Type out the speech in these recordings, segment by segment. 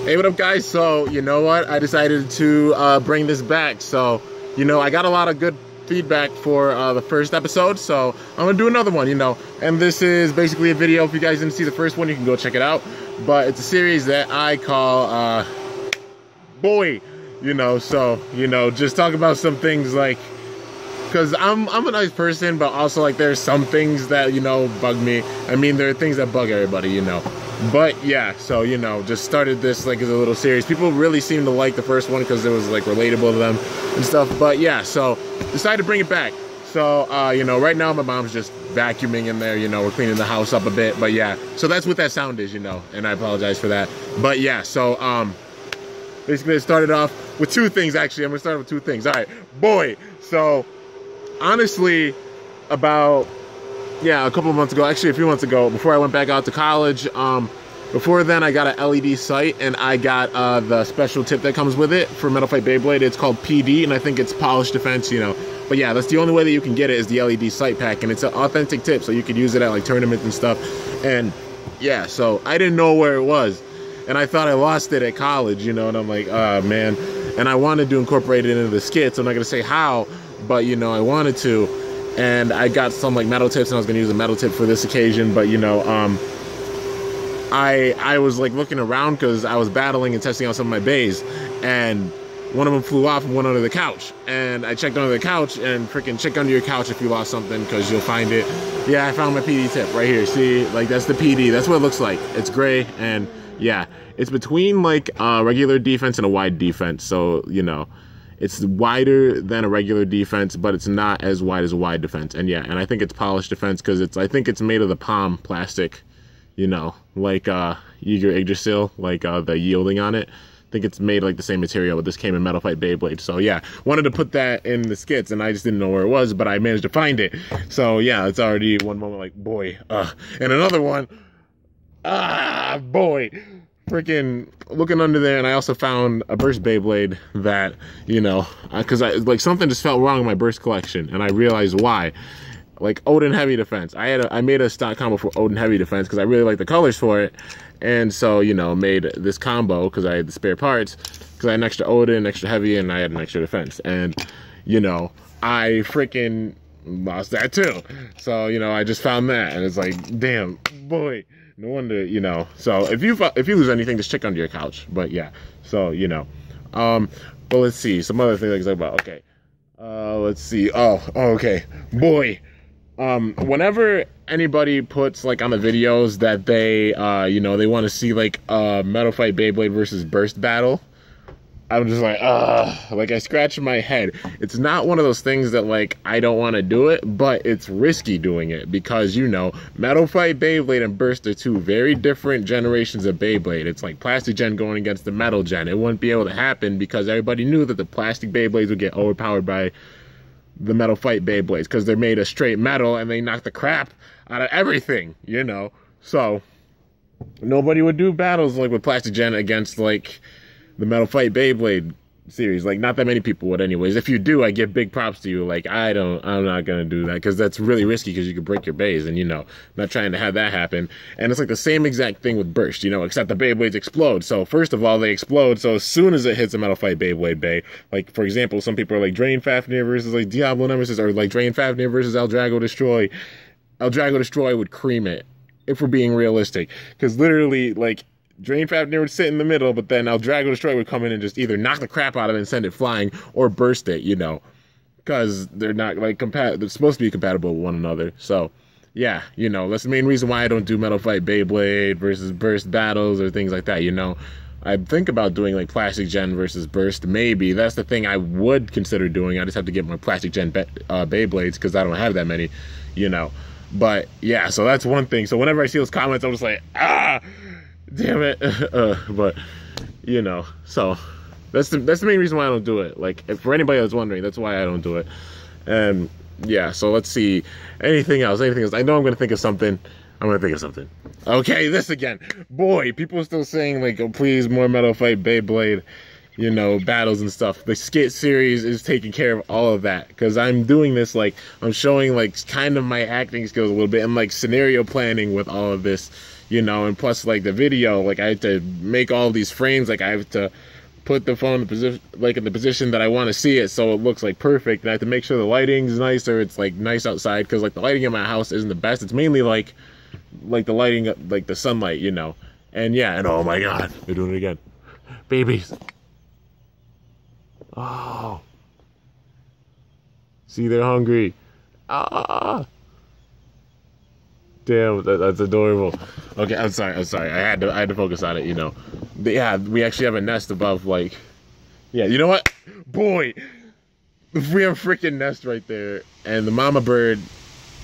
Hey, what up, guys? So, you know what? I decided to bring this back. So, you know, I got a lot of good feedback for the first episode, so I'm gonna do another one, you know. And this is basically a video. If you guys didn't see the first one, you can go check it out. But it's a series that I call Boy, you know. So, you know, just talk about some things like, because I'm a nice person, but also like there's some things that, you know, bug me. I mean, there are things that bug everybody, you know. But yeah, so, you know, just started this like as a little series. People really seemed to like the first one because it was like relatable to them and stuff. But yeah, so decided to bring it back. So, you know, right now my mom's just vacuuming in there, you know, we're cleaning the house up a bit. But yeah, so that's what that sound is, you know, and I apologize for that. But yeah, so basically it started off with two things, actually. I'm gonna start with two things. All right, Boy. So honestly, about a couple of months ago, actually a few months ago, before I went back out to college, before then I got an LED sight, and I got the special tip that comes with it for Metal Fight Beyblade. It's called PD, and I think it's Polished Defense, you know. But yeah, that's the only way that you can get it, is the LED sight pack, and it's an authentic tip, so you could use it at like tournaments and stuff. And yeah, so I didn't know where it was, and I thought I lost it at college, you know, and I'm like, oh man. And I wanted to incorporate it into the skits. I'm not gonna say how, but you know, I wanted to. And I got some like metal tips, and I was gonna use a metal tip for this occasion, but you know, I was like looking around because I was battling and testing out some of my bays, and one of them flew off and went under the couch. And I checked under the couch, and freaking check under your couch if you lost something, because you'll find it. Yeah, I found my PD tip right here. See, like that's the PD. That's what it looks like. It's gray, and yeah, it's between like a regular defense and a wide defense. So you know, it's wider than a regular defense, but it's not as wide as a wide defense. And yeah, and I think it's Polished Defense because I think it's made of the POM plastic, you know, like Yiger Yggdrasil, like the yielding on it. I think it's made like the same material, but this came in Metal Fight Beyblade. So yeah, wanted to put that in the skits, and I just didn't know where it was, but I managed to find it. So yeah, it's already one moment like, boy. And another one, boy. Freaking looking under there, and I also found a Burst Beyblade that, you know, because I like something just felt wrong in my Burst collection, and I realized why. Like Odin Heavy Defense, I made a stock combo for Odin Heavy Defense because I really like the colors for it, and so you know, made this combo because I had the spare parts, because I had an extra Odin, extra Heavy, and I had an extra Defense, and you know, I freaking lost that too. So you know, I just found that, and it's like, damn, boy. No wonder, you know. So if you lose anything, just check under your couch. But yeah, so you know. But let's see some other things I can talk about. Okay, let's see. Okay, Boy. Whenever anybody puts like on the videos that they you know, they want to see like Metal Fight Beyblade versus Burst battle, I'm just like, like I scratch my head. It's not one of those things that like I don't want to do it, but it's risky doing it because, you know, Metal Fight Beyblade and Burst are two very different generations of Beyblade. It's like Plastic Gen going against the Metal Gen. It wouldn't be able to happen because everybody knew that the Plastic Beyblades would get overpowered by the Metal Fight Beyblades because they're made of straight metal and they knock the crap out of everything, you know. So nobody would do battles like with Plastic Gen against like the Metal Fight Beyblade series. Like, not that many people would anyways. If you do, I give big props to you. Like, I'm not gonna do that because that's really risky because you could break your bays, and you know, not trying to have that happen. And it's like the same exact thing with Burst, you know, except the Beyblades explode. So first of all, they explode, so as soon as it hits a Metal Fight Beyblade bay, like for example, some people are like Drain Fafnir versus like Diablo Nemesis, or like Drain Fafnir versus Eldrago Destroy. Eldrago Destroy would cream it, if we're being realistic, because literally, like, Drain Fafnir would sit in the middle, but then Eldrago Destroy would come in and just either knock the crap out of it and send it flying, or burst it, you know, because they're not like they're supposed to be compatible with one another. So yeah, you know, that's the main reason why I don't do Metal Fight Beyblade versus Burst battles or things like that, you know. I think about doing like Plastic Gen versus Burst, maybe. That's the thing I would consider doing. I just have to get more Plastic Gen Beyblades because I don't have that many, you know. But yeah, so that's one thing. So whenever I see those comments, I'm just like, damn it. But you know, so that's the main reason why I don't do it. Like, if for anybody that's wondering, that's why I don't do it. And yeah, so let's see, anything else. I know I'm gonna think of something. Okay, this again. Boy, people are still saying like, oh please, more Metal Fight Beyblade, you know, battles and stuff. The skit series is taking care of all of that, because I'm doing this, like, I'm showing like kind of my acting skills a little bit, and like scenario planning with all of this, you know, and plus like the video, like I had to make all these frames, like I have to put the phone in the position, like in the position that I want to see it, so it looks like perfect. And I have to make sure the lighting's nice, or it's like nice outside, because like the lighting in my house isn't the best. It's mainly like the lighting, like the sunlight, you know. And yeah, and oh my god, they're doing it again. Babies. Oh. See, they're hungry. Ah. Damn, that's adorable. Okay, I'm sorry. I had to focus on it, you know. But yeah, we actually have a nest above, like, yeah, you know what? Boy, we have a freaking nest right there, and the mama bird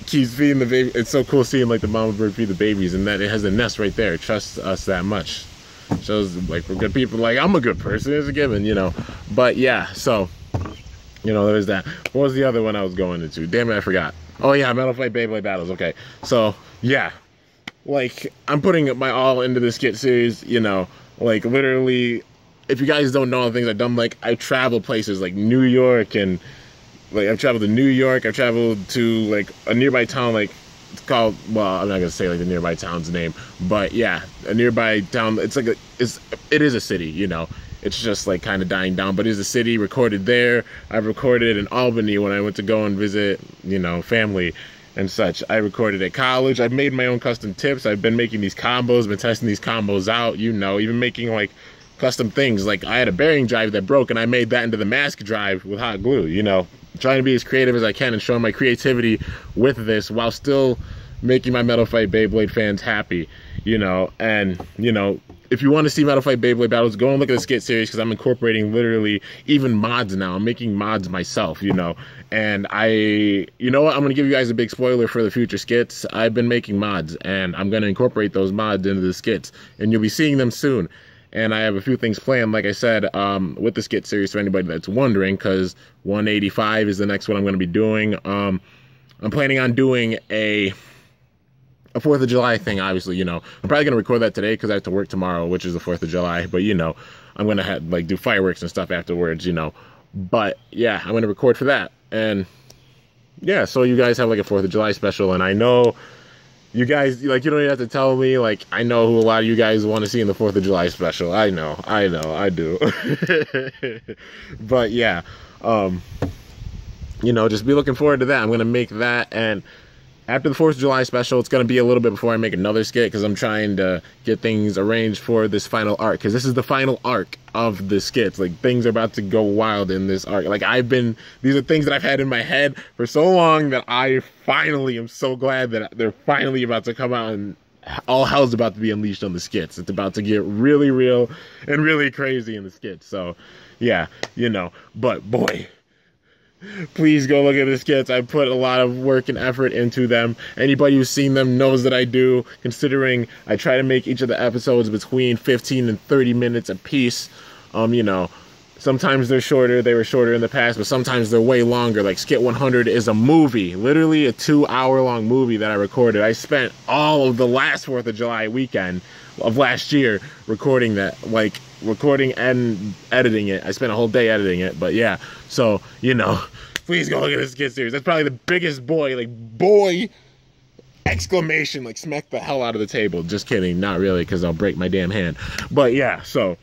keeps feeding the baby. It's so cool seeing like the mama bird feed the babies, and that it has a nest right there. It trusts us that much. Shows like we're good people. Like, I'm a good person, it's a given, you know. But yeah, so, you know, there's that. What was the other one I was going into? Damn it, I forgot. Oh yeah, Metal Fight Beyblade Battles. Okay, so yeah, like I'm putting my all into this skit series, you know. Like literally, if you guys don't know the things I've done, like I travel places like New York, and like I've traveled to New York. I've traveled to like a nearby town, like it's called, well, I'm not gonna say like the nearby town's name, but yeah, a nearby town. It's like it is a city, you know. It's just like kind of dying down, but it's a city. Recorded there. I've recorded in Albany when I went to go and visit, you know, family and such. I recorded at college. I've made my own custom tips. I've been making these combos, been testing these combos out, you know, even making like custom things. Like I had a bearing drive that broke, and I made that into the mask drive with hot glue, you know, trying to be as creative as I can and showing my creativity with this while still making my Metal Fight Beyblade fans happy, you know. And, you know, if you want to see Metal Fight Beyblade Battles, go and look at the skit series, because I'm incorporating literally even mods now. I'm making mods myself, you know. And you know what? I'm going to give you guys a big spoiler for the future skits. I've been making mods, and I'm going to incorporate those mods into the skits, and you'll be seeing them soon. And I have a few things planned, like I said, with the skit series, for anybody that's wondering, because 185 is the next one I'm going to be doing. I'm planning on doing a 4th of July thing, obviously, you know. I'm probably going to record that today because I have to work tomorrow, which is the 4th of July. But, you know, I'm going to like do fireworks and stuff afterwards, you know. But, yeah, I'm going to record for that. And, yeah, so you guys have like a 4th of July special. And I know you guys, like, you don't even have to tell me. Like, I know who a lot of you guys want to see in the 4th of July special. I know, I do. But, yeah, you know, just be looking forward to that. I'm going to make that, and after the 4th of July special, it's going to be a little bit before I make another skit, because I'm trying to get things arranged for this final arc, because this is the final arc of the skits. Like, things are about to go wild in this arc. Like, these are things that I've had in my head for so long that I finally am so glad that they're finally about to come out, and all hell's about to be unleashed on the skits. It's about to get really real and really crazy in the skits. So, yeah, you know, but boy, please go look at the skits. I put a lot of work and effort into them. Anybody who's seen them knows that I do, considering I try to make each of the episodes between 15 and 30 minutes a piece. You know, sometimes they're shorter. They were shorter in the past, but sometimes they're way longer. Like Skit 100 is a movie, literally a 2-hour-long movie that I recorded. I spent all of the last 4th of July weekend of last year recording that, like recording and editing it. I spent a whole day editing it, but yeah, so, you know, please go look at this skit series. That's probably the biggest boy exclamation, like smack the hell out of the table. Just kidding, not really, because I'll break my damn hand. But yeah, so,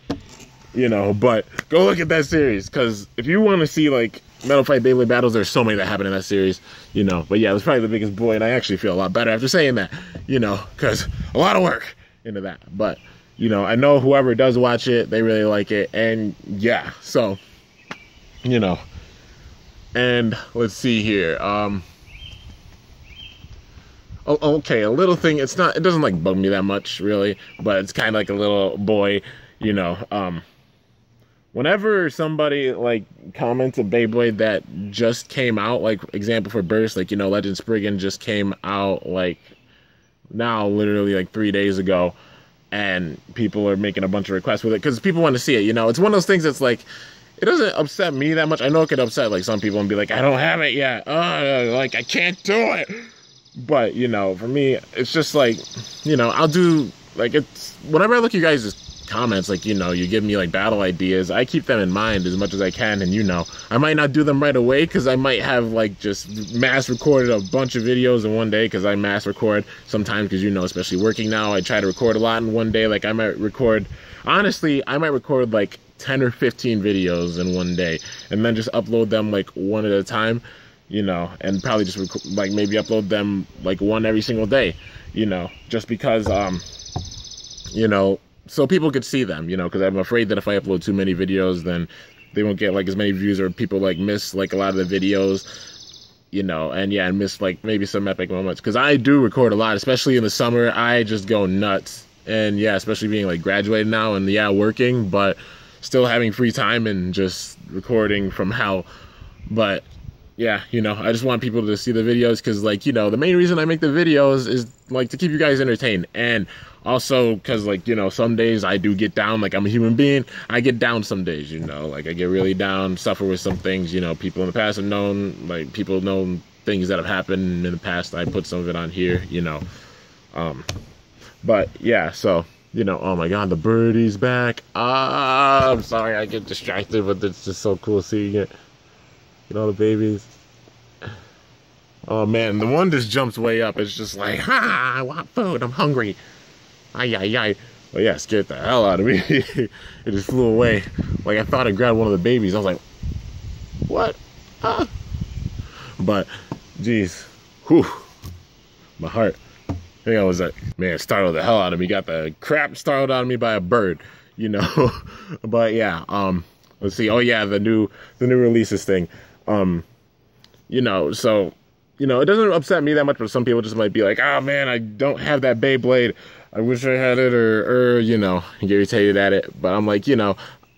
you know, but go look at that series, because if you want to see like Metal Fight Beyblade Battles, there's so many that happen in that series, you know. But yeah, it was probably the biggest boy, and I actually feel a lot better after saying that, you know, because a lot of work into that. But, you know, I know whoever does watch it, they really like it. And yeah, so, you know, and let's see here. Oh, okay, a little thing. It doesn't like bug me that much really, but it's kind of like a little boy, you know. Whenever somebody like comments a Beyblade that just came out, like example for Burst, like, you know, Legend Spriggan just came out like now literally like 3 days ago, and people are making a bunch of requests with it because people want to see it, you know. It's one of those things that's like, it doesn't upset me that much. I know it could upset like some people and be like, I don't have it yet, like I can't do it. But, you know, for me, it's just like, you know, I'll do, like, it's whenever I look at you guys' comments, like, you know, you give me like battle ideas. I keep them in mind as much as I can, and you know, I might not do them right away because I might have like just mass recorded a bunch of videos in one day, because I mass record sometimes, because you know, especially working now, I try to record a lot in one day. Like I might record, honestly, I might record like 10 or 15 videos in one day, and then just upload them like one at a time, you know, and probably just like maybe upload them like one every single day, you know, just because you know, so people could see them, you know, because I'm afraid that if I upload too many videos, then they won't get like as many views, or people like miss like a lot of the videos, you know, and yeah, and miss like maybe some epic moments, because I do record a lot, especially in the summer. I just go nuts, and yeah, especially being like graduated now, and yeah, working, but still having free time and just recording from hell. But yeah, you know, I just want people to see the videos, because like, you know, the main reason I make the videos is like to keep you guys entertained, and also because like, you know, some days I do get down. Like, I'm a human being, I get down some days, you know, like I get really down, suffer with some things, you know. People in the past have known, like people know things that have happened in the past. I put some of it on here, you know. But yeah, so, you know, oh my god, the birdie's back. I'm sorry, I get distracted, but it's just so cool seeing it. You know, the babies. Oh man, the one just jumps way up. It's just like, ha, I want food, I'm hungry. Ay, ay, ay. Well, yeah, scared the hell out of me. It just flew away. Like, I thought I grabbed one of the babies. I was like, what? Ah. But, geez. Whew. My heart. I think I was like, man, startled the hell out of me. Got the crap startled out of me by a bird, you know. But yeah, let's see. Oh yeah, the new releases thing. You know, so, you know, it doesn't upset me that much, but some people just might be like, oh man, I don't have that Beyblade. I wish I had it, or you know, get irritated at it. But I'm like, you know,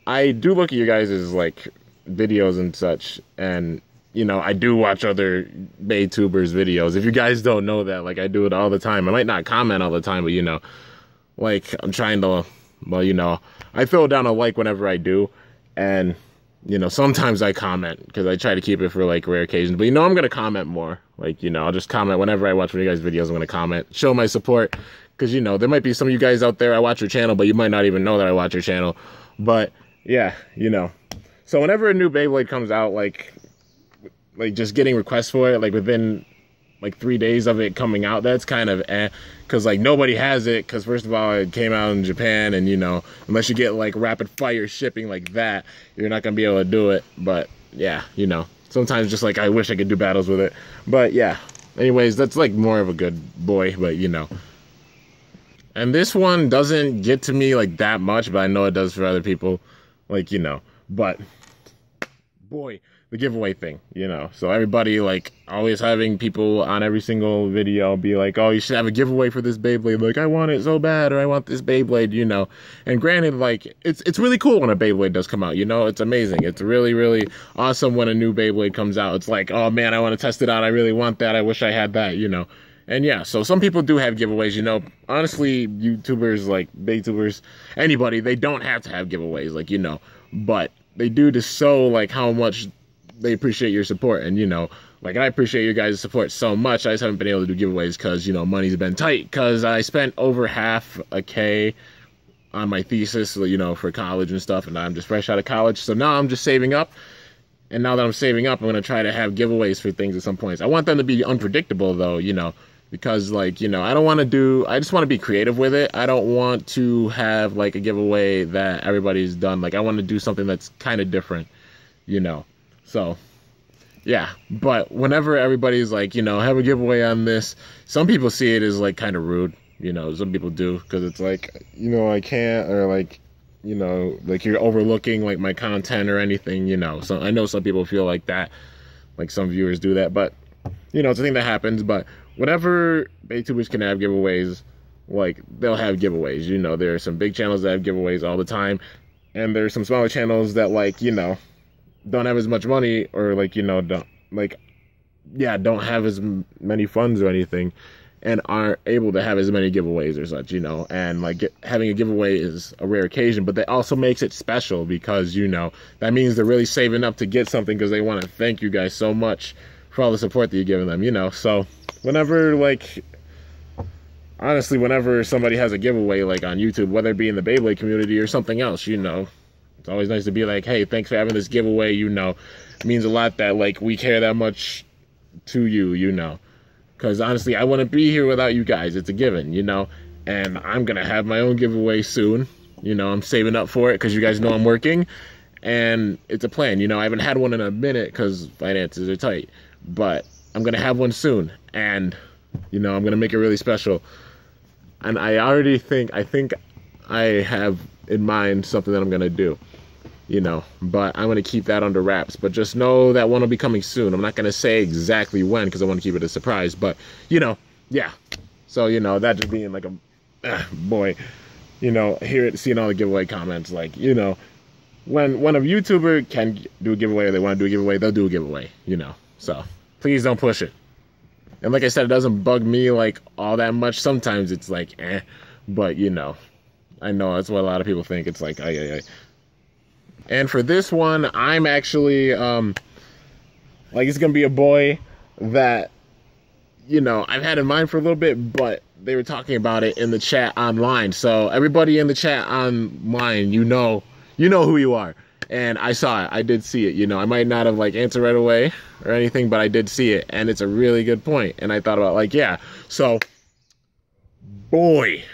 I do look at you guys' like videos and such, and you know, I do watch other Baytubers videos. If you guys don't know that, like I do it all the time. I might not comment all the time, but you know, like I'm trying to, well, you know, I throw down a like whenever I do, and you know, sometimes I comment because I try to keep it for like rare occasions. But you know, I'm gonna comment more. Like, you know, I'll just comment whenever I watch one of you guys' videos. I'm gonna comment, show my support, because you know, there might be some of you guys out there, I watch your channel, but you might not even know that I watch your channel. But yeah, you know, so whenever a new Beyblade comes out, like just getting requests for it, like within like 3 days of it coming out, that's kind of because like nobody has it, because first of all, it came out in Japan, and you know, unless you get like rapid fire shipping like that, you're not gonna be able to do it. But yeah, you know, sometimes just like I wish I could do battles with it. But yeah, anyways, that's like more of a good boy, but you know. And this one doesn't get to me like that much, but I know it does for other people, like, you know. But boy, the giveaway thing, you know. So everybody, like, always having people on every single video be like, oh, you should have a giveaway for this Beyblade. Like, I want it so bad, or I want this Beyblade, you know. And granted, like, it's really cool when a Beyblade does come out, you know. It's amazing. It's really, really awesome when a new Beyblade comes out. It's like, oh, man, I want to test it out. I really want that. I wish I had that, you know. And yeah, so some people do have giveaways, you know. Honestly, YouTubers, like, Baytubers, anybody, they don't have to have giveaways, like, you know. But they do to show, like, how much they appreciate your support. And you know, like, I appreciate your guys' support so much. I just haven't been able to do giveaways because, you know, money's been tight, because I spent over half a K on my thesis, you know, for college and stuff, and I'm just fresh out of college, so now I'm just saving up. And now that I'm saving up, I'm going to try to have giveaways for things at some points. I want them to be unpredictable though, you know, because like, you know, I just want to be creative with it. I don't want to have like a giveaway that everybody's done. Like, I want to do something that's kind of different, you know. So, yeah, but whenever everybody's like, you know, have a giveaway on this, some people see it as like kind of rude, you know, some people do, because it's like, you know, I can't, or like, you know, like you're overlooking like my content or anything, you know. So I know some people feel like that, like some viewers do that, but you know, it's a thing that happens. But whenever Baytubers can have giveaways, like they'll have giveaways, you know. There are some big channels that have giveaways all the time, and there's some smaller channels that, like, you know, don't have as much money, or like, you know, don't have as many funds or anything, and aren't able to have as many giveaways or such, you know. And like having a giveaway is a rare occasion, but that also makes it special, because, you know, that means they're really saving up to get something, because they want to thank you guys so much for all the support that you're giving them, you know. So whenever, like, honestly, whenever somebody has a giveaway, like on YouTube, whether it be in the Beyblade community or something else, you know, it's always nice to be like, hey, thanks for having this giveaway, you know. It means a lot that, like, we care that much to you, you know. Because, honestly, I wouldn't be here without you guys. It's a given, you know. And I'm going to have my own giveaway soon. You know, I'm saving up for it because you guys know I'm working. And it's a plan, you know. I haven't had one in a minute because finances are tight. But I'm going to have one soon. And, you know, I'm going to make it really special. And I think I have in mind something that I'm going to do. You know, but I'm going to keep that under wraps. But just know that one will be coming soon. I'm not going to say exactly when because I want to keep it a surprise. But, you know, yeah. So, you know, that just being like a, boy, you know, seeing all the giveaway comments, like, you know, when a YouTuber can do a giveaway or they want to do a giveaway, they'll do a giveaway, you know. So, please don't push it. And like I said, it doesn't bug me, like, all that much. Sometimes it's like, but, you know, I know that's what a lot of people think. It's like, And for this one, I'm actually, like, it's going to be a boy that, you know, I've had in mind for a little bit, but they were talking about it in the chat online. So everybody in the chat online, you know who you are. And I saw it. I did see it. You know, I might not have, like, answered right away or anything, but I did see it. And it's a really good point. And I thought about, like, yeah. So, boy,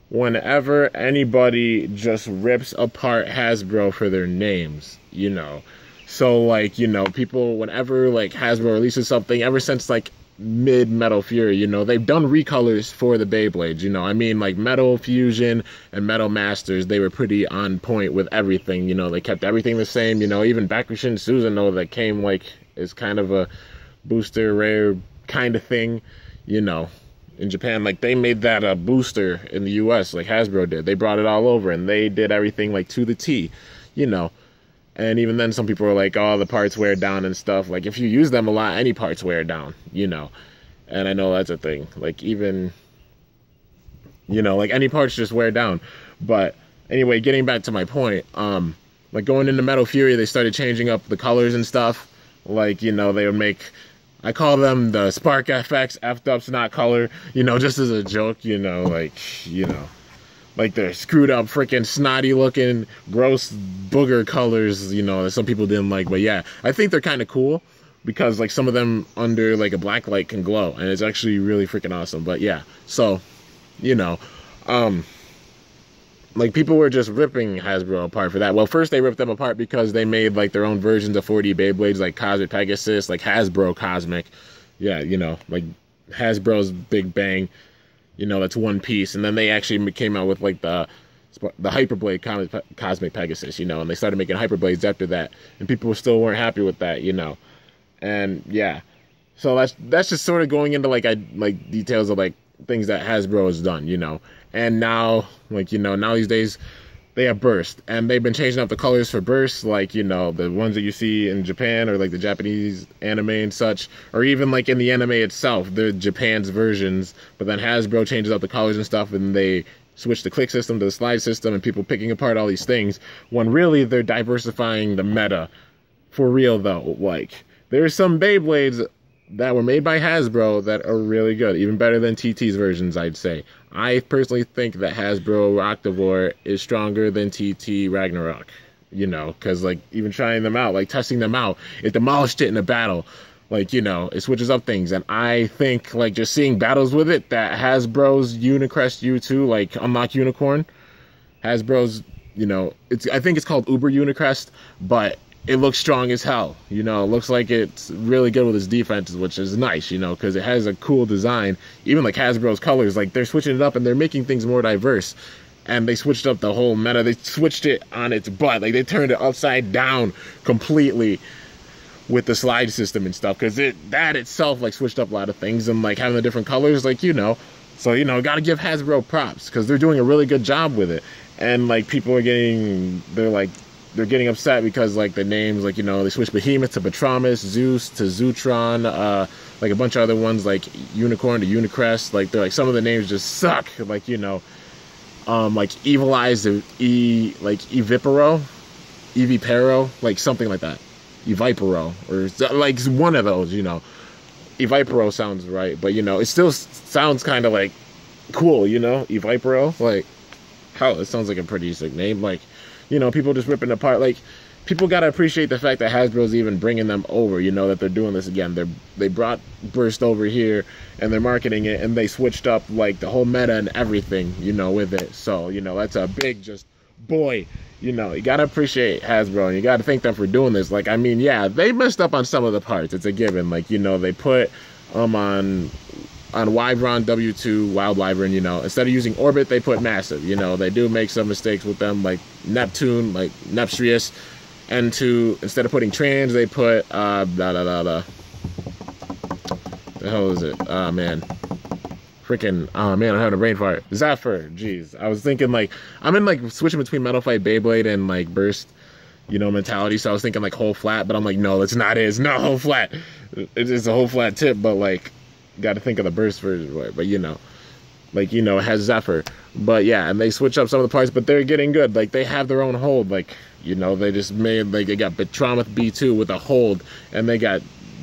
whenever anybody just rips apart Hasbro for their names, you know. So, like, you know, people, whenever, like, Hasbro releases something, ever since, like, mid-Metal Fury, you know, they've done recolors for the Beyblades, you know. I mean, like, Metal Fusion and Metal Masters, they were pretty on point with everything, you know. They kept everything the same, you know. Even Bakushin Susanoo that came, like, as kind of a booster rare kind of thing, you know. In Japan, like, they made that a booster in the US, like Hasbro did. They brought it all over, and they did everything, like, to the T, you know. And even then, some people are like, oh, the parts wear down and stuff. Like, if you use them a lot, any parts wear down, you know. And I know that's a thing. Like, even, you know, like, any parts just wear down. But anyway, getting back to my point, like, going into Metal Fury, they started changing up the colors and stuff. Like, you know, they would make, I call them the Spark FX, F'd Up's Not Color, you know, just as a joke, you know, like, you know. Like, they're screwed up, freaking snotty looking, gross booger colors, you know, that some people didn't like. But yeah, I think they're kind of cool because, like, some of them under, like, a black light can glow. And it's actually really freaking awesome. But yeah, so, you know, like, people were just ripping Hasbro apart for that. Well, first they ripped them apart because they made, like, their own versions of 4D Beyblades, like Cosmic Pegasus, like Hasbro Cosmic. Yeah, you know, like Hasbro's Big Bang. You know, that's one piece. And then they actually came out with, like, the Hyperblade Cosmic Pegasus, you know, and they started making Hyperblades after that. And people still weren't happy with that, you know. And, yeah. So that's just sort of going into, like, details of, like, things that Hasbro has done, you know. And now, like, you know, now these days, they have Burst. And they've been changing up the colors for Burst, like, you know, the ones that you see in Japan or, like, the Japanese anime and such. Or even, like, in the anime itself, they're Japan's versions. But then Hasbro changes up the colors and stuff, and they switch the click system to the slide system, and people picking apart all these things. When really, they're diversifying the meta. For real, though. Like, there's some Beyblades that were made by Hasbro that are really good. Even better than TT's versions, I'd say. I personally think that Hasbro Octavore is stronger than TT Ragnarok, you know, because, like, even trying them out, like, testing them out, it demolished it in a battle. Like, you know, it switches up things. And I think, like, just seeing battles with it, that Hasbro's Unicrest U2, like, Unlock Unicorn, Hasbro's, you know, I think it's called Uber Unicrest, but it looks strong as hell, you know. It looks like it's really good with its defenses, which is nice, you know, because it has a cool design. Even, like, Hasbro's colors, like, they're switching it up and they're making things more diverse. And they switched up the whole meta. They switched it on its butt. Like, they turned it upside down completely with the slide system and stuff, because that itself, like, switched up a lot of things. And, like, having the different colors, like, you know. So, you know, gotta give Hasbro props, because they're doing a really good job with it. And, like, people are they're getting upset because, like, the names, like, you know, they switched Behemoth to Batromus, Zeus to Zutron, like, a bunch of other ones, like Unicorn to Unicrest. Like, they're like, some of the names just suck. Like, you know, like, Evil Eyes to Evipero, like, something like that. Evipero, or, like, one of those, you know. Evipero sounds right, but, you know, it still sounds kind of like cool, you know, Evipro, like, hell, it sounds like a pretty sick name. Like, you know, people just ripping apart. Like, people gotta appreciate the fact that Hasbro's even bringing them over. You know, that they're doing this again. They brought Burst over here and they're marketing it, and they switched up like the whole meta and everything, you know, with it. So, you know, that's a big just boy. You know, you gotta appreciate Hasbro, and you gotta thank them for doing this. Like, I mean, yeah, they messed up on some of the parts. It's a given. Like, you know, they put on Wyvern W2 Wild Wyvern, you know, instead of using Orbit, they put Massive. You know, they do make some mistakes with them, like Neptune, like Nepstrius. N2, instead of putting Trans, they put the hell is it? Oh man. Freaking, oh man, I'm having a brain fart. Zephyr, jeez. I was thinking like, I'm in like switching between Metal Fight Beyblade and like Burst, you know, mentality. So I was thinking like whole flat, but I'm like, no, that's not it. It's not whole flat. It is a whole flat tip, but like, got to think of the Burst version. But you know, like, you know, it has Zephyr. But yeah, and they switch up some of the parts, but they're getting good. Like, they have their own hold. Like, you know, they just made, like, they got Betromoth B2 with a hold, and they got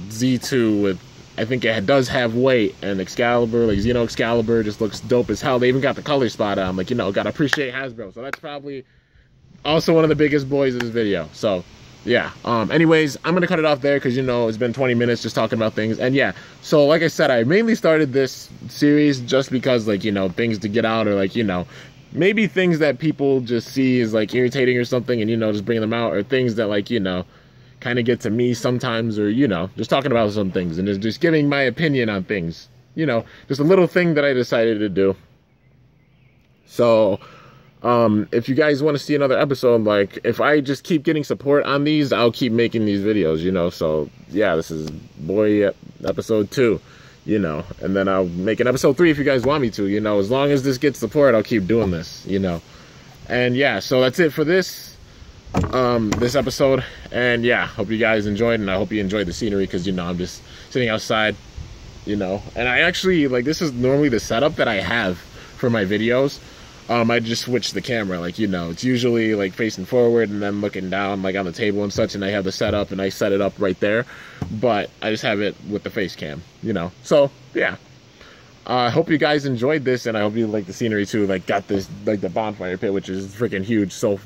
Z2 with, I think it does have weight, and Excalibur, like, Xeno Excalibur just looks dope as hell. They even got the color spot on. Like, you know, gotta appreciate Hasbro. So that's probably also one of the biggest boys of this video. So, yeah. Anyways, I'm gonna cut it off there because, you know, it's been 20 minutes just talking about things. And yeah, so like I said, I mainly started this series just because, like, you know, things to get out, or like, you know, maybe things that people just see as like irritating or something, and, you know, just bring them out, or things that, like, you know, kind of get to me sometimes, or, you know, just talking about some things and just giving my opinion on things, you know, just a little thing that I decided to do. So if you guys want to see another episode, like, if I just keep getting support on these, I'll keep making these videos, you know. So yeah, this is boy episode 2, you know, and then I'll make an episode 3 if you guys want me to, you know. As long as this gets support, I'll keep doing this, you know. And yeah, so that's it for this episode. And yeah, hope you guys enjoyed, and I hope you enjoyed the scenery, because, you know, I'm just sitting outside, you know. And I actually, like, this is normally the setup that I have for my videos. I just switched the camera, like, you know, it's usually like facing forward and then looking down, like, on the table and such, and I have the setup and I set it up right there, but I just have it with the face cam, you know. So yeah, I hope you guys enjoyed this, and I hope you like the scenery too. Like, got this, like, the bonfire pit, which is freaking huge. So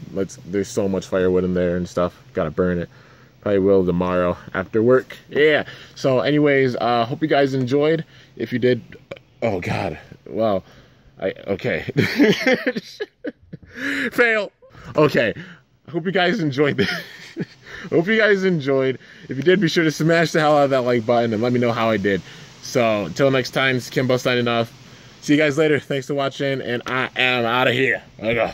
there's so much firewood in there and stuff. Gotta burn it. Probably will tomorrow after work. Yeah. So anyways, hope you guys enjoyed. If you did, oh god, well, okay. Fail. Okay. I hope you guys enjoyed this. I hope you guys enjoyed. If you did, be sure to smash the hell out of that like button and let me know how I did. So, until next time, it's Kimbo signing off. See you guys later. Thanks for watching, and I am out of here. I go.